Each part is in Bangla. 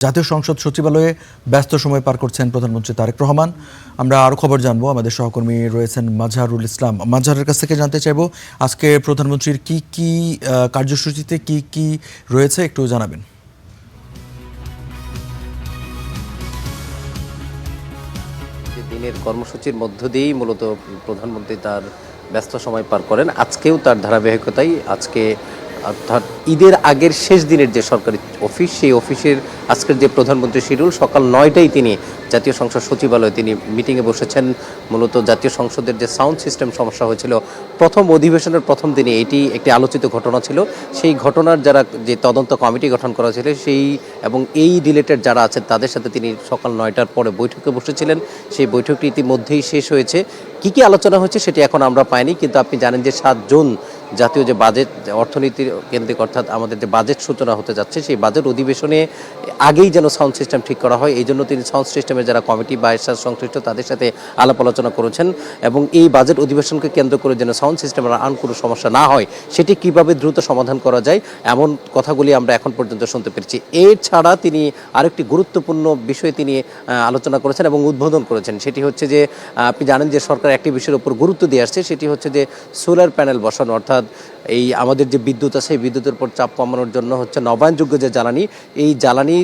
জাতীয় সংসদ সচিবালয়ে ব্যস্ত সময় পার করছেন প্রধানমন্ত্রী তারেক রহমান। আমরা আরও খবর জানবো, আমাদের সহকর্মী রয়েছেন মাজহারুল ইসলাম। মাজহারের কাছ থেকে জানতে চাইবো আজকে প্রধানমন্ত্রীর কি কার্যসূচিতে কি রয়েছে একটু জানাবেন। দিনের কর্মসূচির মধ্য দিয়েই মূলত প্রধানমন্ত্রী তার ব্যস্ত সময় পার করেন। আজকেও তার ধারাবাহিকতাই, আজকে অর্থাৎ ঈদের আগের শেষ দিনের যে সরকারি অফিস, সেই অফিসের আজকের যে প্রধানমন্ত্রী শিডিউল, সকাল 9টায় তিনি জাতীয় সংসদ সচিবালয়ে তিনি মিটিংয়ে বসেছেন। মূলত জাতীয় সংসদের যে সাউন্ড সিস্টেম সমস্যা হয়েছিল প্রথম অধিবেশনের প্রথম দিনে, এটি একটি আলোচিত ঘটনা ছিল। সেই ঘটনার যারা যে তদন্ত কমিটি গঠন করা ছিল সেই এবং এই রিলেটেড যারা আছেন তাদের সাথে তিনি সকাল 9টার পরে বৈঠকে বসেছিলেন। সেই বৈঠকটি ইতিমধ্যেই শেষ হয়েছে। কি আলোচনা হয়েছে সেটি এখন আমরা পাইনি, কিন্তু আপনি জানেন যে 7 জুন জাতীয় যে বাজেট অর্থনীতির কেন্দ্রিক অর্থাৎ আমাদের যে বাজেট সূচনা হতে যাচ্ছে, সেই বাজেট অধিবেশনে আগেই যেন সাউন্ড সিস্টেম ঠিক করা হয়, এই জন্য তিনি সাউন্ড সিস্টেমের যারা কমিটি বা এর সাথে সংশ্লিষ্ট তাদের সাথে আলাপ আলোচনা করেছেন এবং এই বাজেট অধিবেশনকে কেন্দ্র করে যেন সাউন্ড সিস্টেমের আর কোনো সমস্যা না হয় সেটি কিভাবে দ্রুত সমাধান করা যায়, এমন কথাগুলি আমরা এখন পর্যন্ত শুনতে পেরেছি। এছাড়া তিনি আরেকটি গুরুত্বপূর্ণ বিষয়ে তিনি আলোচনা করেছেন এবং উদ্বোধন করেছেন। সেটি হচ্ছে যে আপনি জানেন যে সরকার একটি বিষয়ের উপর গুরুত্ব দিয়ে আসছে, সেটি হচ্ছে যে সোলার প্যানেল বসানো, অর্থাৎ এই আমাদের যে বিদ্যুৎ আছে এই বিদ্যুতের উপর চাপ কমানোর জন্য হচ্ছে নবায়নযোগ্য যে জ্বালানি, এই জ্বালানি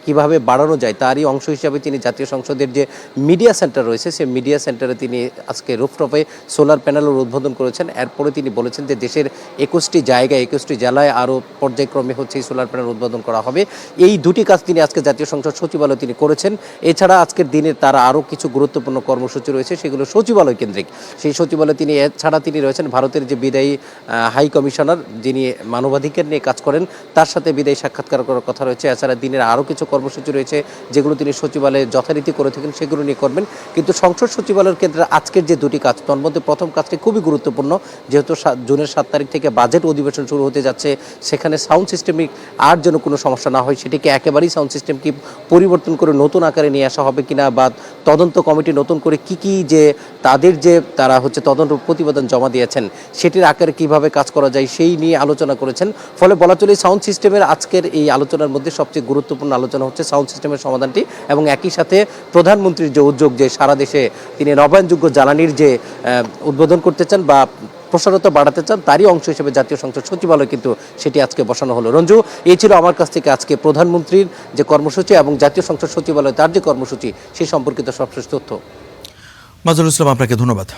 কিভাবে বাড়ানো যায় তারই অংশ হিসাবে তিনি জাতীয় সংসদের যে মিডিয়া সেন্টার রয়েছে সেই মিডিয়া সেন্টারে তিনি আজকে রুফটপে সোলার প্যানেলের উদ্বোধন করেছেন। এরপরে তিনি বলেছেন যে দেশের 21টি জায়গায় 21টি জেলায় আরও পর্যায়ক্রমে হচ্ছে এই সোলার প্যানেল উদ্বোধন করা হবে। এই দুটি কাজ তিনি আজকে জাতীয় সংসদ সচিবালয়ে তিনি করেছেন। এছাড়া আজকের দিনে তারা আরও কিছু গুরুত্বপূর্ণ কর্মসূচি রয়েছে, সেগুলো সচিবালয় কেন্দ্রিক। সেই সচিবালয়ে তিনি এছাড়া তিনি রয়েছেন ভারতের যে বিদায়ী হাই কমিশনার, যিনি মানবাধিকার নিয়ে কাজ করেন, তার সাথে বিদায়ী সাক্ষাৎকার করার কথা রয়েছে। এছাড়া দিনের আরও কিছু কর্মসূচি রয়েছে যেগুলো তিনি সচিবালয়ে যথারীতি করে থাকেন, সেগুলো নিয়ে করবেন। কিন্তু সংসদ সচিবালয়ের ক্ষেত্রে আজকের যে দুটি কাজ, তার মধ্যে প্রথম কাজটি খুবই গুরুত্বপূর্ণ, যেহেতু জুনের 7 তারিখ থেকে বাজেট অধিবেশন শুরু হতে যাচ্ছে, সেখানে সাউন্ড সিস্টেমিক আর যেন কোনো সমস্যা না হয়, সেটিকে একেবারেই সাউন্ড সিস্টেম কি পরিবর্তন করে নতুন আকারে নিয়ে আসা হবে কিনা, বা তদন্ত কমিটি নতুন করে কি যে তাদের যে তারা হচ্ছে তদন্ত প্রতিবেদন জমা দিয়েছেন সেটির আকারে কিভাবে কাজ করা যায় সেই নিয়ে আলোচনা করেছেন। ফলে বলা চলে সাউন্ড সিস্টেমের আজকের এই আলোচনার মধ্যে সবচেয়ে গুরুত্বপূর্ণ আলোচনা হচ্ছে সাউন্ড সিস্টেমের সমাধানটি, এবং একই সাথে প্রধানমন্ত্রীর যে উদ্যোগ যে সারা দেশে তিনি নবায়নযোগ্য জ্বালানির যে উদ্বোধন করতে চান বা প্রসারতা বাড়াতে চান, তারই অংশ হিসেবে জাতীয় সংসদ সচিবালয় কিন্তু সেটি আজকে বসানো হলো। রঞ্জু, এই ছিল আমার কাছ থেকে আজকে প্রধানমন্ত্রীর যে কর্মসূচি এবং জাতীয় সংসদ সচিবালয় তার যে কর্মসূচি সেই সম্পর্কিত সবশেষ তথ্য। মাজহারুল ইসলাম, আপনাকে ধন্যবাদ।